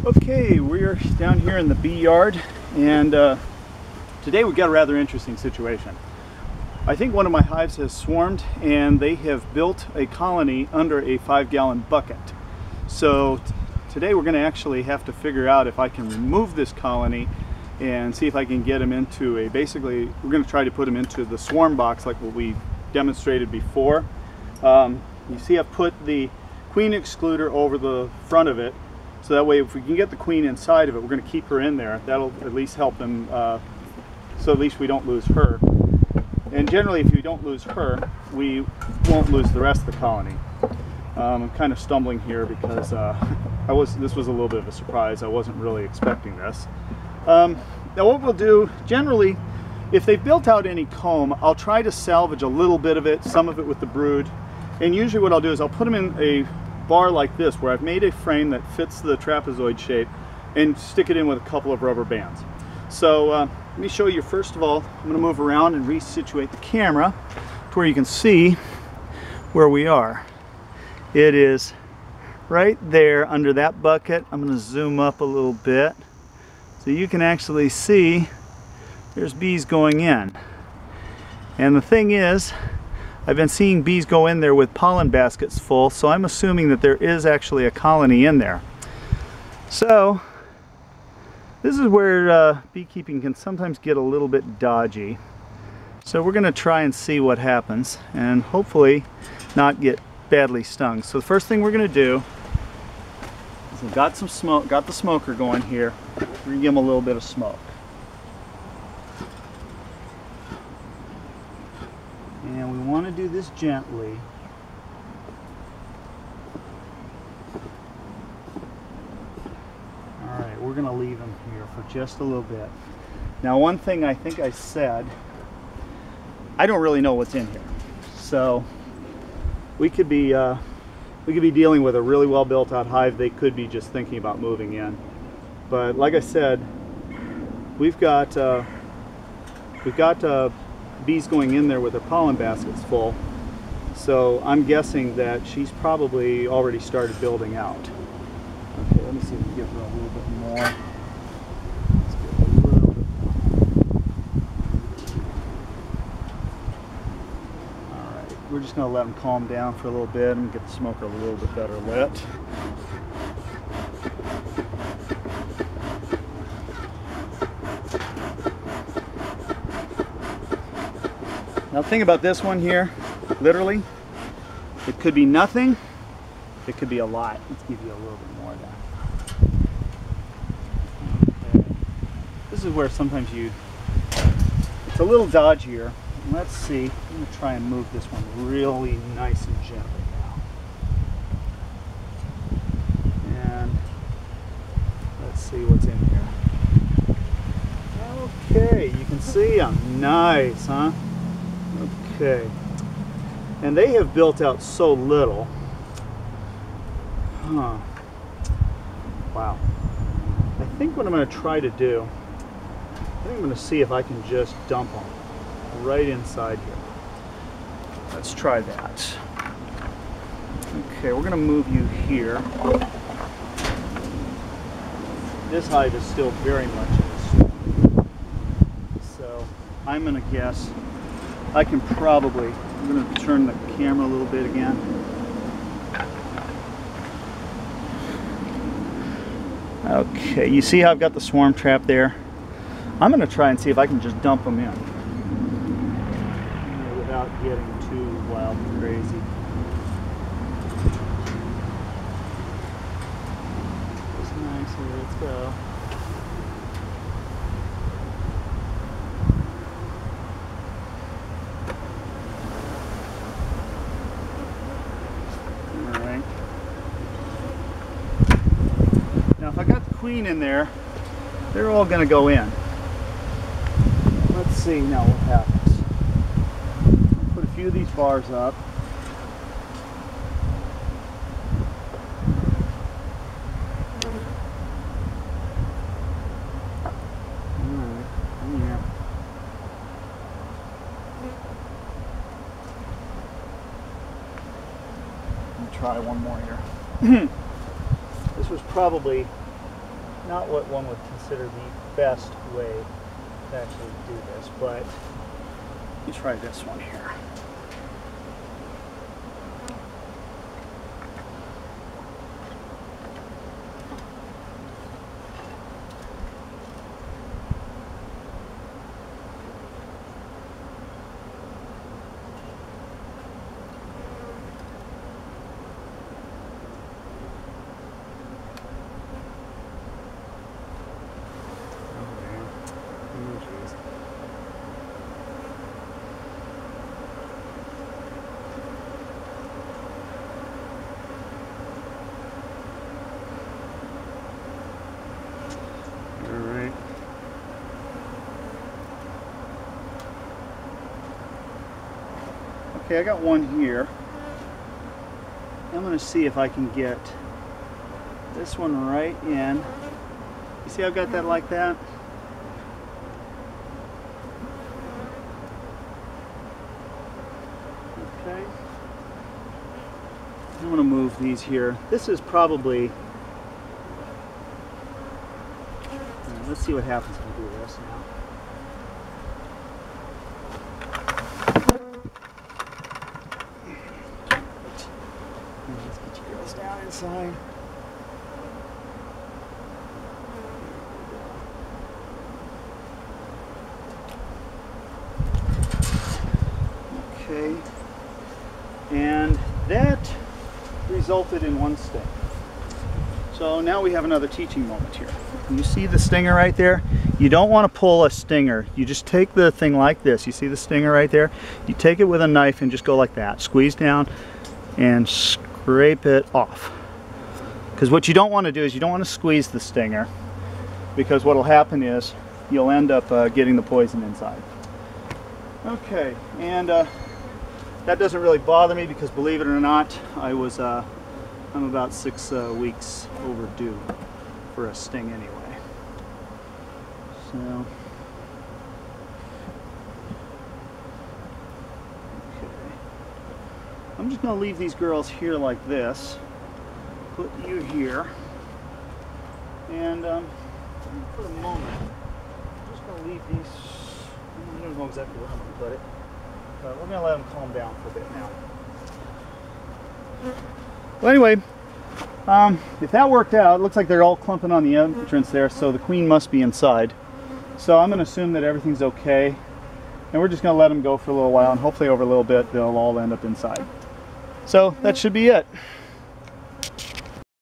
Okay, we're down here in the bee yard, and today we've got a rather interesting situation. I think one of my hives has swarmed, and they have built a colony under a 5-gallon bucket. So today we're going to actually have to figure out if I can remove this colony and see if I can get them into a, basically we're going to try to put them into the swarm box like what we demonstrated before. You see I've put the queen excluder over the front of it, so that way if we can get the queen inside of it, we're going to keep her in there. That'll at least help them, so at least we don't lose her. And generally if we don't lose her, we won't lose the rest of the colony. I'm kind of stumbling here because this was a little bit of a surprise. I wasn't really expecting this. Now what we'll do, generally, if they've built out any comb, I'll try to salvage a little bit of it, some of it with the brood. And usually what I'll do is I'll put them in a bar like this, where I've made a frame that fits the trapezoid shape, and stick it in with a couple of rubber bands. So let me show you first of all. I'm going to move around and resituate the camera to where you can see where we are. It is right there under that bucket. I'm going to zoom up a little bit so you can actually see there's bees going in. And the thing is, I've been seeing bees go in there with pollen baskets full, so I'm assuming that there is actually a colony in there. So this is where beekeeping can sometimes get a little bit dodgy. So we're going to try and see what happens and hopefully not get badly stung. So the first thing we're going to do is we've got some smoke, got the smoker going here. We're going to give them a little bit of smoke. And we want to do this gently. Alright, we're going to leave them here for just a little bit. Now one thing I think I said, I don't really know what's in here. So we could be dealing with a really well built out hive. They could be just thinking about moving in. But like I said, we've got bees going in there with their pollen baskets full, so I'm guessing that she's probably already started building out. Okay, let me see if we can give her a little bit more. Let's get a little bit more. Alright, we're just going to let them calm down for a little bit and get the smoker a little bit better lit. Now the thing about this one here, literally, it could be nothing, it could be a lot. Let's give you a little bit more of that. Okay. This is where sometimes it's a little dodgier. Let's see, I'm going to try and move this one really nice and gently now. And let's see what's in here. Okay, you can see them. Nice, huh? Okay, and they have built out so little. Huh. Wow. I think what I'm going to try to do, I think I'm going to see if I can just dump them right inside here. Let's try that. Okay, we're going to move you here. This hive is still very much in the swarm. So I'm going to guess I can probably, I'm going to turn the camera a little bit again. Okay, you see how I've got the swarm trap there? I'm going to try and see if I can just dump them in without getting too wild and crazy. It's nice here, let's go. Now if I got the queen in there, they're all going to go in. Let's see now what happens. I'll put a few of these bars up. Alright, yeah. Let me try one more here. This was probably not what one would consider the best way to actually do this, but let me try this one here. Okay, I got one here. I'm going to see if I can get this one right in. You see I've got that like that? Okay. I'm going to move these here. This is probably... let's see what happens if we do this now. Let's get you girls down inside. Okay. And that resulted in one sting. So now we have another teaching moment here. You see the stinger right there? You don't want to pull a stinger. You just take the thing like this. You see the stinger right there? You take it with a knife and just go like that. Squeeze down and scrape it off. Because what you don't want to do is you don't want to squeeze the stinger, because what will happen is you'll end up getting the poison inside. Okay, and that doesn't really bother me because, believe it or not, I'm about 6 weeks overdue for a sting anyway. So, okay. I'm just going to leave these girls here like this. Put you here. And for the moment, I'm just going to leave these. I don't know exactly where I'm going to put it. But we're going to let them calm down for a bit now. Well, anyway, if that worked out, it looks like they're all clumping on the entrance there, so the queen must be inside. So I'm going to assume that everything's okay, and we're just going to let them go for a little while, and hopefully over a little bit they'll all end up inside. So that should be it.